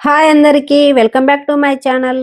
Hi అందరికీ welcome back to my channel.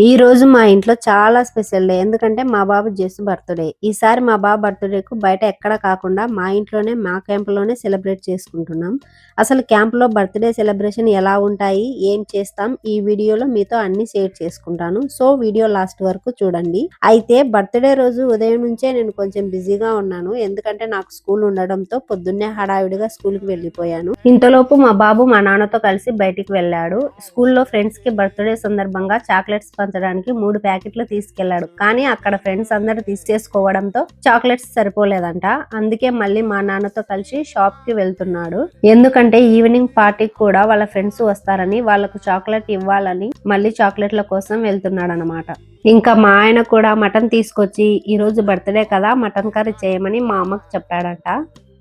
ఈ రోజు మా ఇంట్లో చాలా స్పెషల్ డే. ఎందుకంటే మా బాబు జస్ట్ బర్త్డే. ఈసారి మా బాబు బర్త్డేకు బయట ఎక్కడ కాకుండా మా ఇంట్లోనే మా క్యాంపులోనే సెలబ్రేట్ చేసుకుంటున్నాం. అసలు క్యాంపులో బర్త్డే సెలబ్రేషన్ ఎలా ఉంటాయి, ఏం చేస్తాం, ఈ వీడియోలో మీతో అన్ని షేర్ చేసుకుంటాను. సో వీడియో లాస్ట్ వరకు చూడండి. అయితే బర్త్డే రోజు ఉదయం నుంచే నేను కొంచెం బిజీగా ఉన్నాను. ఎందుకంటే నాకు స్కూల్ ఉండడంతో పొద్దున్నే హడావిడిగా స్కూల్కి వెళ్ళిపోయాను. ఇంతలోపు మా బాబు మా నాన్నతో కలిసి బయటికి వెళ్ళాడు. స్కూల్లో ఫ్రెండ్స్ కి బర్త్డే సందర్భంగా చాక్లెట్స్ పంచడానికి 3 ప్యాకెట్లు తీసుకెళ్లాడు. కానీ అక్కడ ఫ్రెండ్స్ అందరు తీసేసుకోవడంతో చాక్లెట్స్ సరిపోలేదంట. అందుకే మళ్ళీ మా నాన్నతో కలిసి షాప్ కి వెళ్తున్నాడు. ఎందుకంటే ఈవినింగ్ పార్టీకి కూడా వాళ్ళ ఫ్రెండ్స్ వస్తారని, వాళ్ళకు చాక్లెట్ ఇవ్వాలని మళ్ళీ చాక్లెట్ల కోసం వెళ్తున్నాడు అనమాట. ఇంకా మా ఆయన కూడా మటన్ తీసుకొచ్చి ఈ రోజు బర్త్డే కదా మటన్ కర్రీ చేయమని మా అమ్మకి చెప్పాడట.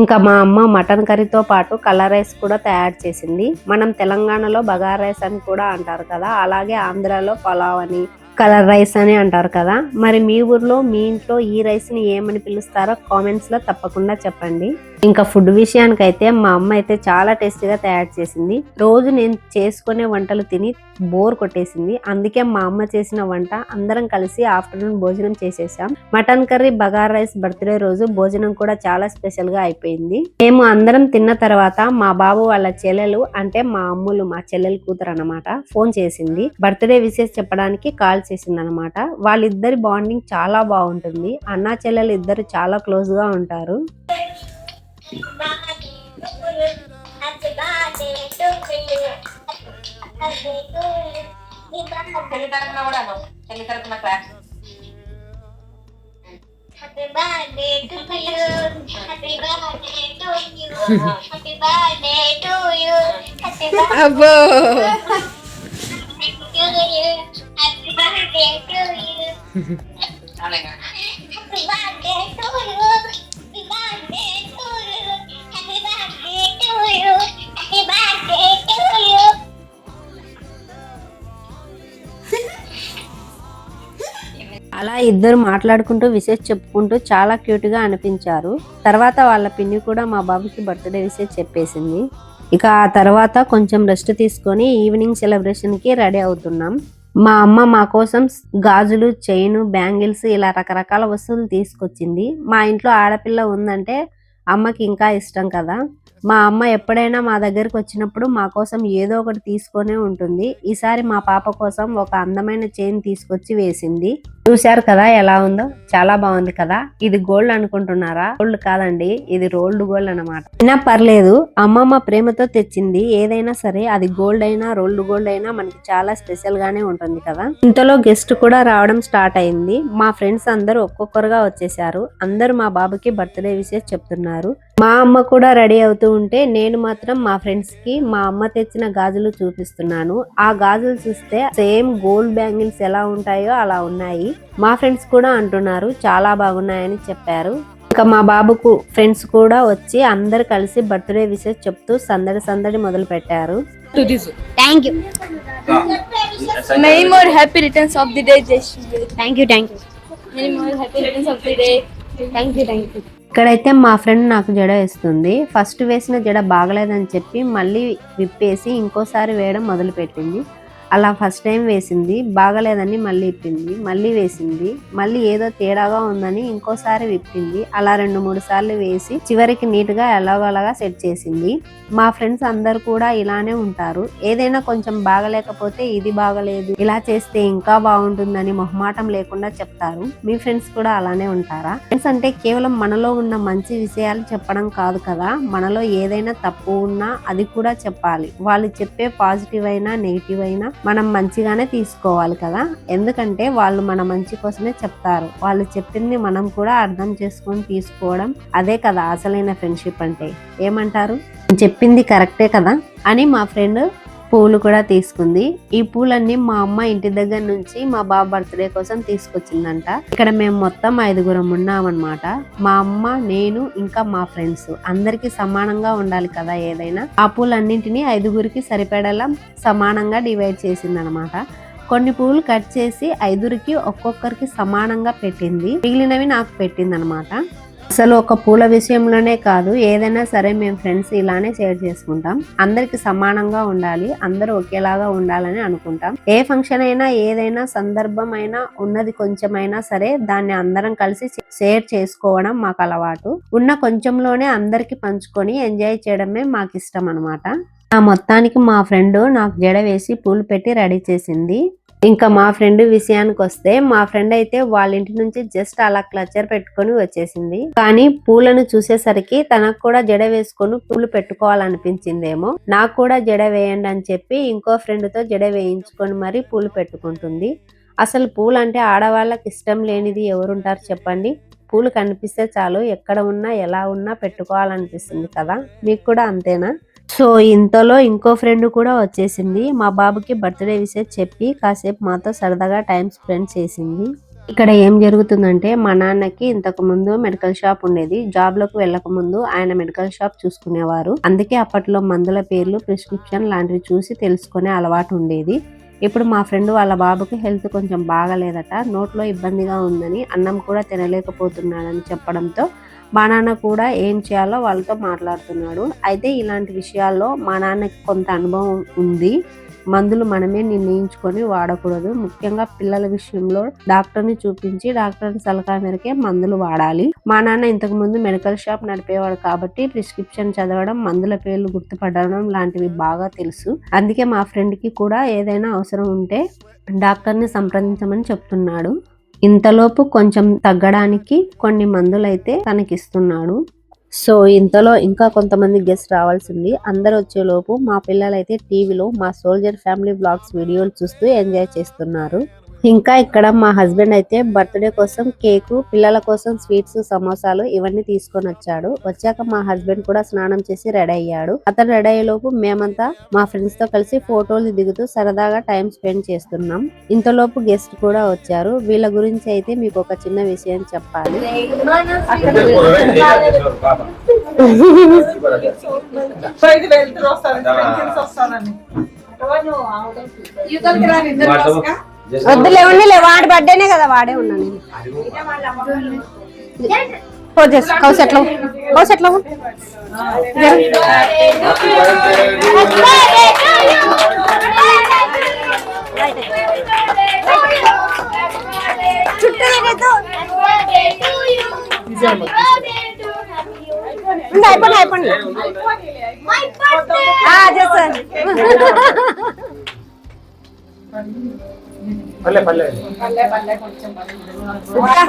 ఇంకా మా అమ్మ మటన్ కర్రీతో పాటు కలర్ రైస్ కూడా తయారు చేసింది. మనం తెలంగాణలో బగారా రైస్ అని కూడా అంటారు కదా, అలాగే ఆంధ్రాలో పలావ్ అని, కలర్ రైస్ అని అంటారు కదా. మరి మీ ఊర్లో మీ ఇంట్లో ఈ రైస్ ని ఏమని పిలుస్తారో కామెంట్స్ లో తప్పకుండా చెప్పండి. ఇంకా ఫుడ్ విషయానికైతే మా అమ్మ అయితే చాలా టేస్టీగా తయారు చేసింది. రోజు నేను చేసుకునే వంటలు తిని బోర్ కొట్టేసింది. అందుకే మా అమ్మ చేసిన వంట అందరం కలిసి ఆఫ్టర్నూన్ భోజనం చేసేసాం. Mutton curry, bagara rice birthday రోజు భోజనం కూడా చాలా స్పెషల్ గా అయిపోయింది. మేము అందరం తిన్న తర్వాత మా బాబు వాళ్ళ చెల్లెలు, అంటే మా అమ్ములు, మా చెల్లెలు కూతురు అన్నమాట, ఫోన్ చేసింది. బర్త్డే విషెస్ చెప్పడానికి కాల్ చేసింది అనమాట. వాళ్ళిద్దరి బాండింగ్ చాలా బాగుంటుంది. అన్నా చెల్లెలు ఇద్దరు చాలా క్లోజ్ గా ఉంటారు. అబ్బో అలా ఇద్దరు మాట్లాడుకుంటూ విషెస్ చెప్పుకుంటూ చాలా క్యూట్ గా అనిపించారు. తర్వాత వాళ్ళ పిన్ని కూడా మా బాబుకి బర్త్డే విషెస్ చెప్పేసింది. ఇక ఆ తర్వాత కొంచెం రెస్ట్ తీసుకొని ఈవినింగ్ సెలబ్రేషన్ కి రెడీ అవుతున్నాం. మా అమ్మ మా కోసం గాజులు, చైన్, బ్యాంగిల్స్ ఇలా రకరకాల వస్తువులు తీసుకొచ్చింది. మా ఇంట్లో ఆడపిల్ల ఉందంటే అమ్మకి ఇంకా ఇష్టం కదా. మా అమ్మ ఎప్పుడైనా మా దగ్గరకు వచ్చినప్పుడు మా కోసం ఏదో ఒకటి తీసుకొనే ఉంటుంది. ఈసారి మా పాప కోసం ఒక అందమైన చైన్ తీసుకొచ్చి వేసింది. చూశారు కదా ఎలా ఉందో, చాలా బాగుంది కదా. ఇది గోల్డ్ అనుకుంటున్నారా? గోల్డ్ కాదండి, ఇది రోల్డ్ గోల్డ్ అన్నమాట. అయినా పర్లేదు, అమ్మమ్మ ప్రేమతో తెచ్చింది. ఏదైనా సరే అది గోల్డ్ అయినా రోల్డ్ గోల్డ్ అయినా మనకి చాలా స్పెషల్ గానే ఉంటుంది కదా. ఇంతలో గెస్ట్ కూడా రావడం స్టార్ట్ అయింది. మా ఫ్రెండ్స్ అందరూ ఒక్కొక్కరుగా వచ్చేసారు. అందరూ మా బాబుకి బర్త్డే విషెస్ చెప్తున్నారు. మా అమ్మ కూడా రెడీ అవుతూ ఉంటే నేను మాత్రం మా ఫ్రెండ్స్ కి మా అమ్మ తెచ్చిన గాజులు చూపిస్తున్నాను. ఆ గాజులు చూస్తే సేమ్ గోల్డ్ బ్యాంగిల్స్ ఎలా ఉంటాయో అలా ఉన్నాయి. మా ఫ్రెండ్స్ కూడా అంటున్నారు చాలా బాగున్నాయని చెప్పారు. ఇంకా మా బాబుకు ఫ్రెండ్స్ కూడా వచ్చి అందరు కలిసి బర్త్డే విషెస్ చెప్తూ సందడి సందడి మొదలు పెట్టారు. Thank you. Many more happy returns of the day, Jayashree. Thank you. Many more happy returns of the day. Thank you. ఇక్కడైతే మా ఫ్రెండ్ నాకు జడ వేస్తుంది. ఫస్ట్ వేసిన జడ బాగలేదని చెప్పి మళ్ళీ విప్పేసి ఇంకోసారి వేయడం మొదలు పెట్టింది. అలా ఫస్ట్ టైం వేసింది, బాగలేదని మళ్ళీ ఇప్పింది, మళ్ళీ వేసింది, మళ్ళీ ఏదో తేడాగా ఉందని ఇంకోసారి విప్పింది. అలా 2-3 సార్లు వేసి చివరికి నీట్ గా ఎలాగోలాగా సెట్ చేసింది. మా ఫ్రెండ్స్ అందరు కూడా ఇలానే ఉంటారు. ఏదైనా కొంచెం బాగలేకపోతే ఇది బాగలేదు, ఇలా చేస్తే ఇంకా బాగుంటుందని మొహమాటం లేకుండా చెప్తారు. మీ ఫ్రెండ్స్ కూడా అలానే ఉంటారా? ఫ్రెండ్స్ అంటే కేవలం మనలో ఉన్న మంచి విషయాలు చెప్పడం కాదు కదా, మనలో ఏదైనా తప్పు ఉన్నా అది కూడా చెప్పాలి. వాళ్ళు చెప్పే పాజిటివ్ అయినా నెగిటివ్ అయినా మనం మంచిగానే తీసుకోవాలి కదా. ఎందుకంటే వాళ్ళు మన మంచి కోసమే చెప్తారు. వాళ్ళు చెప్పింది మనం కూడా అర్థం చేసుకొని తీసుకోవడం, అదే కదా అసలైన ఫ్రెండ్షిప్ అంటే. ఏమంటారు? చెప్పింది కరెక్టే కదా అని మా ఫ్రెండ్ పూలు కూడా తీసుకుంది. ఈ పూలన్నీ మా అమ్మ ఇంటి దగ్గర నుంచి మా బాబు బర్త్డే కోసం తీసుకొచ్చిందంట. ఇక్కడ మేము మొత్తం 5గురం ఉన్నామన్నమాట. మా అమ్మ, నేను, ఇంకా మా ఫ్రెండ్స్ అందరికి సమానంగా ఉండాలి కదా ఏదైనా. ఆ పూలన్నింటినీ 5గురికి సరిపడేలా సమానంగా డివైడ్ చేసింది అనమాట. కొన్ని పూలు కట్ చేసి 5గురికి ఒక్కొక్కరికి సమానంగా పెట్టింది. మిగిలినవి నాకు పెట్టింది అనమాట. అసలు ఒక పూల విషయంలోనే కాదు, ఏదైనా సరే మేము ఫ్రెండ్స్ ఇలానే షేర్ చేసుకుంటాం. అందరికి సమానంగా ఉండాలి, అందరూ ఒకేలాగా ఉండాలని అనుకుంటాం. ఏ ఫంక్షన్ అయినా, ఏదైనా సందర్భం అయినా, ఉన్నది కొంచెమైనా సరే దాన్ని అందరం కలిసి షేర్ చేసుకోవడం మాకు అలవాటు. ఉన్న కొంచెంలోనే అందరికి పంచుకొని ఎంజాయ్ చేయడమే మాకు ఇష్టం అన్నమాట. ఆ మొత్తానికి మా ఫ్రెండ్ నాకు జడ వేసి పూలు పెట్టి రెడీ చేసింది. ఇంకా మా ఫ్రెండ్ విషయానికి వస్తే, మా ఫ్రెండ్ అయితే వాళ్ళ ఇంటి నుంచి జస్ట్ అలా క్లచర్ పెట్టుకొని వచ్చేసింది. కానీ పూలను చూసేసరికి తనకు కూడా జడ వేసుకొని పూలు పెట్టుకోవాలనిపించిందేమో. నాకు కూడా జడ వేయండి అని చెప్పి ఇంకో ఫ్రెండ్ తో జడ వేయించుకొని మరి పూలు పెట్టుకుంటుంది. అసలు పూలు అంటే ఆడవాళ్ళకి ఇష్టం లేనిది ఎవరుంటారు చెప్పండి. పూలు కనిపిస్తే చాలు, ఎక్కడ ఉన్నా ఎలా ఉన్నా పెట్టుకోవాలనిపిస్తుంది కదా. మీకు కూడా అంతేనా? సో ఇంతలో ఇంకో ఫ్రెండ్ కూడా వచ్చేసింది. మా బాబుకి బర్త్డే విషయం చెప్పి కాసేపు మాతో సరదాగా టైం స్పెండ్ చేసింది. ఇక్కడ ఏం జరుగుతుందంటే, మా నాన్నకి ఇంతకు ముందు మెడికల్ షాప్ ఉండేది. జాబ్ లోకి వెళ్ళక ముందు ఆయన మెడికల్ షాప్ చూసుకునేవారు. అందుకే అప్పట్లో మందుల పేర్లు, ప్రిస్క్రిప్షన్ లాంటివి చూసి తెలుసుకునే అలవాటు ఉండేది. ఇప్పుడు మా ఫ్రెండ్ వాళ్ళ బాబుకి హెల్త్ కొంచెం బాగలేదట, నోట్లో ఇబ్బందిగా ఉందని, అన్నం కూడా తినలేకపోతున్నాడని చెప్పడంతో మా నాన్న కూడా ఏం చేయాలో వాళ్ళతో మాట్లాడుతున్నాడు. అయితే ఇలాంటి విషయాల్లో మా నాన్నకి కొంత అనుభవం ఉంది. మందులు మనమే నిర్ణయించుకొని వాడకూడదు. ముఖ్యంగా పిల్లల విషయంలో డాక్టర్ని చూపించి డాక్టర్ సలహా మేరకే మందులు వాడాలి. మా నాన్న ఇంతకు ముందు మెడికల్ షాప్ నడిపేవాడు కాబట్టి ప్రిస్క్రిప్షన్ చదవడం, మందుల పేర్లు గుర్తుపట్టడం లాంటివి బాగా తెలుసు. అందుకే మా ఫ్రెండ్ కి కూడా ఏదైనా అవసరం ఉంటే డాక్టర్ని సంప్రదించమని చెప్తున్నాడు. ఇంతలోపు కొంచెం తగ్గడానికి కొన్ని మందులైతే తనకిస్తున్నాడు. సో ఇంతలో ఇంకా కొంతమంది గెస్ట్ రావాల్సింది. అందరు వచ్చేలోపు మా పిల్లలైతే టీవీలో మా సోల్జర్ ఫ్యామిలీ బ్లాగ్స్ వీడియోలు చూస్తూ ఎంజాయ్ చేస్తున్నారు. ఇంకా ఇక్కడ మా హస్బెండ్ అయితే బర్త్డే కోసం కేకు, పిల్లల కోసం స్వీట్స్, సమోసాలు ఇవన్నీ తీసుకొని వచ్చాడు. వచ్చాక మా హస్బెండ్ కూడా స్నానం చేసి రెడీ అయ్యాడు. అతను రెడీ అయ్యేలోపు మేమంతా మా ఫ్రెండ్స్ తో కలిసి ఫోటోలు దిగుతూ సరదాగా టైం స్పెండ్ చేస్తున్నాం. ఇంతలోపు గెస్ట్ కూడా వచ్చారు. వీళ్ళ గురించి అయితే మీకు ఒక చిన్న విషయం చెప్పాలి. వద్దులేవండి, వాడి బర్త్డేనే కదా, వాడే ఉన్నాను. కౌసెట్లో అయిపోండి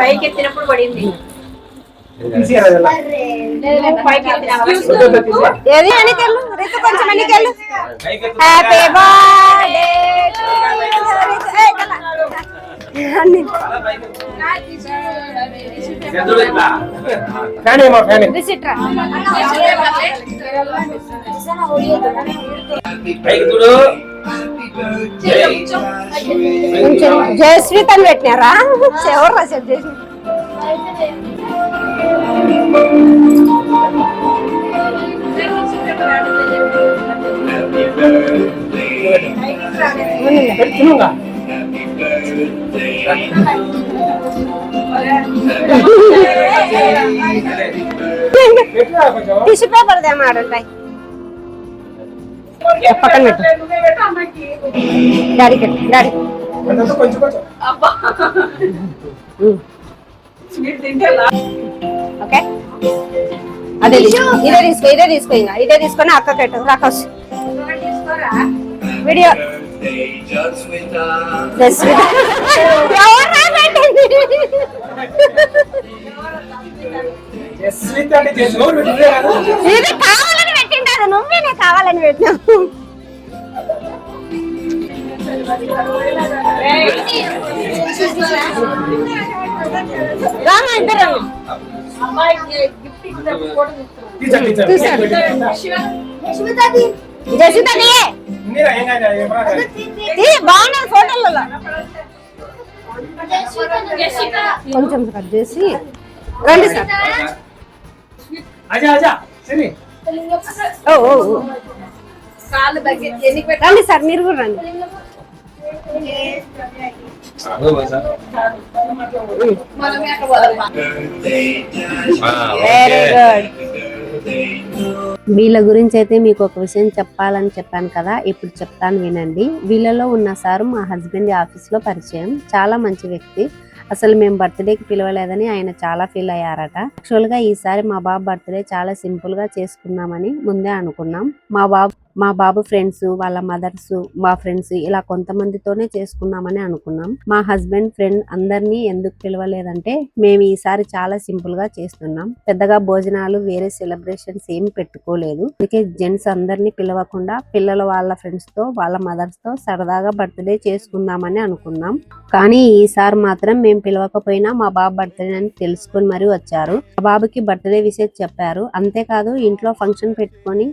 పైకి ఎత్తినప్పుడు పడింది. ఏది అనికెళ్ళు రితు, కొంచెం అనికెళ్ళు. హ్యాపీ బర్త్డే జయశ్రీత్ అని పెట్టినారా? ఎవరు రాశారు జయశ్రీ? టిష్యూ పేపర్ దేమాడుంటాయి పక్కన పెట్టు. డాడీ డాడీ ఓకే, అదే ఇదే తీసుకొని అక్క కట్టు రాకవచ్చు. వీడియో ఇది కావాలని పెట్టింటారు, నువ్వేనే కావాలని పెట్టినావు. రామా ఇద్దరు బాగున్నాయి ఫోటోలలో. కొంచెం కట్ చేసి రండి సార్. రండి సార్, మీరు కూడా రండి. Very good. వీళ్ళ గురించి అయితే మీకు ఒక విషయం చెప్పాలని చెప్పాను కదా, ఇప్పుడు చెప్తాను వినండి. వీళ్ళలో ఉన్న సారు మా హస్బెండ్ ఆఫీస్ లో పరిచయం. చాలా మంచి వ్యక్తి. అసలు మేము బర్త్డేకి పిలవలేదని ఆయన చాలా ఫీల్ అయ్యారట. యాక్చువల్ గా ఈసారి మా బాబు బర్త్డే చాలా సింపుల్ గా చేసుకుందామని ముందే అనుకున్నాం. మా బాబు ఫ్రెండ్స్, వాళ్ళ మదర్స్, మా ఫ్రెండ్స్ ఇలా కొంతమందితోనే చేసుకుందామని అనుకున్నాం. మా హస్బెండ్ ఫ్రెండ్ అందరినీ ఎందుకు పిలవలేదంటే, మేము ఈసారి చాలా సింపుల్ గా చేస్తున్నాం. పెద్దగా భోజనాలు వేరే సెలబ్రేషన్స్ ఏమి పెట్టుకోలేదు. అందుకే జెంట్స్ అందరినీ పిలవకుండా పిల్లల వాళ్ళ ఫ్రెండ్స్ తో, వాళ్ళ మదర్స్ తో సరదాగా బర్త్డే చేసుకుందామని అనుకున్నాం. కానీ ఈసారి మాత్రం మేము పిలవకపోయినా మా బాబు బర్త్డే అని తెలుసుకొని మరీ వచ్చారు. మా బాబుకి బర్త్డే విషయం చెప్పారు. అంతేకాదు ఇంట్లో ఫంక్షన్ పెట్టుకొని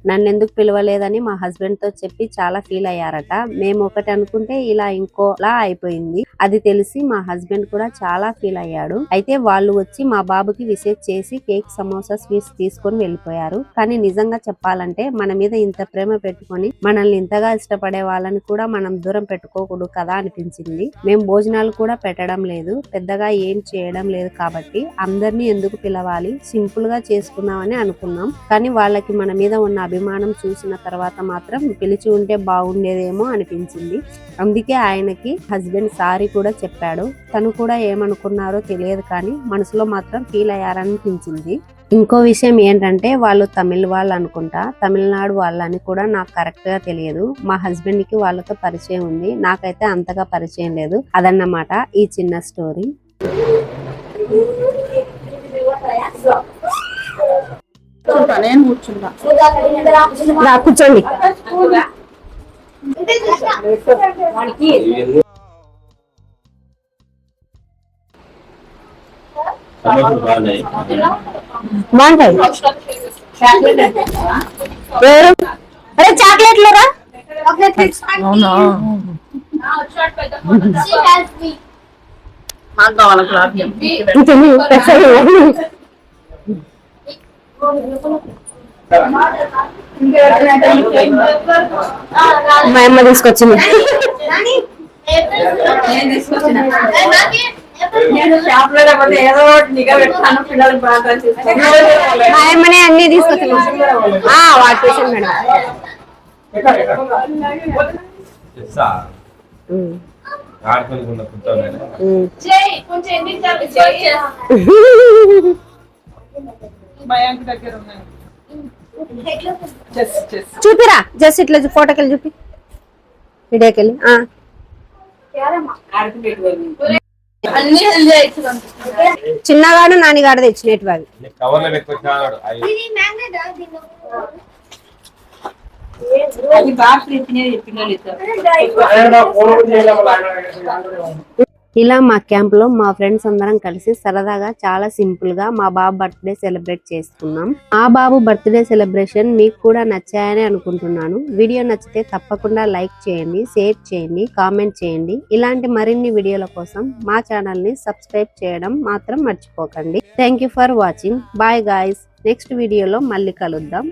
నన్ను ఎందుకు పిలవలేదని మా హస్బెండ్ తో చెప్పి చాలా ఫీల్ అయ్యారట. మేము ఒకటి అనుకుంటే ఇలా ఇంకోలా అయిపోయింది. అది తెలిసి మా హస్బెండ్ కూడా చాలా ఫీల్ అయ్యాడు. అయితే వాళ్ళు వచ్చి మా బాబుకి విషెస్ చేసి కేక్, సమోసా, స్వీట్స్ తీసుకొని వెళ్ళిపోయారు. కానీ నిజంగా చెప్పాలంటే మన మీద ఇంత ప్రేమ పెట్టుకొని మనల్ని ఇంతగా ఇష్టపడే వాళ్ళని కూడా మనం దూరం పెట్టుకోకూడదు కదా అనిపించింది. మేము భోజనాలు కూడా పెట్టడం లేదు, పెద్దగా ఏం చేయడం లేదు కాబట్టి అందరినీ ఎందుకు పిలవాలి, సింపుల్ గా చేసుకుందామని అనుకున్నాం. కానీ వాళ్ళకి మన మీద ఉన్న అభిమానం చూసిన తర్వాత మాత్రం పిలిచి ఉంటే బాగుండేదేమో అనిపించింది. అందుకే ఆయనకి హస్బెండ్ సారీ కూడా చెప్పాడు. తను కూడా ఏమనుకున్నారో తెలియదు కానీ మనసులో మాత్రం ఫీల్ అయ్యారనిపించింది. ఇంకో విషయం ఏంటంటే వాళ్ళు తమిళ వాళ్ళు అనుకుంటా, తమిళనాడు వాళ్ళని కూడా నాకు కరెక్ట్ గా తెలియదు. మా హస్బెండ్ కి వాళ్ళతో పరిచయం ఉంది, నాకైతే అంతగా పరిచయం లేదు. అదన్నమాట ఈ చిన్న స్టోరీ. నేను కూర్చుంటా. కూర్చోండి. బాగుంటాయి. అరే చాక్లెట్లు రా. అవునా మాకు కావాలి మా అమ్మ తీసుకొచ్చింది. మా అమ్మనే అన్ని తీసుకొచ్చింది. వాటేషన్ మేడం. చూపిరా, జస్ట్ ఇట్లా ఫోటోకెళ్ళి చూపి, వీడియోకెళ్ళి. చిన్నగాడు నానిగాడు తెచ్చినట్టు అవి. ఇలా మా క్యాంప్ లో మా ఫ్రెండ్స్ అందరం కలిసి సరదాగా చాలా సింపుల్ గా మా బాబు బర్త్డే సెలబ్రేట్ చేసుకున్నాం. ఆ బాబు బర్త్డే సెలబ్రేషన్ మీకు కూడా నచ్చాయని అనుకుంటున్నాను. వీడియో నచ్చితే తప్పకుండా లైక్ చేయండి, షేర్ చేయండి, కామెంట్ చేయండి. ఇలాంటి మరిన్ని వీడియోల కోసం మా ఛానల్ ని సబ్స్క్రైబ్ చేయడం మాత్రం మర్చిపోకండి. Thank you for watching. Bye guys. Next వీడియోలో మళ్ళీ కలుద్దాం.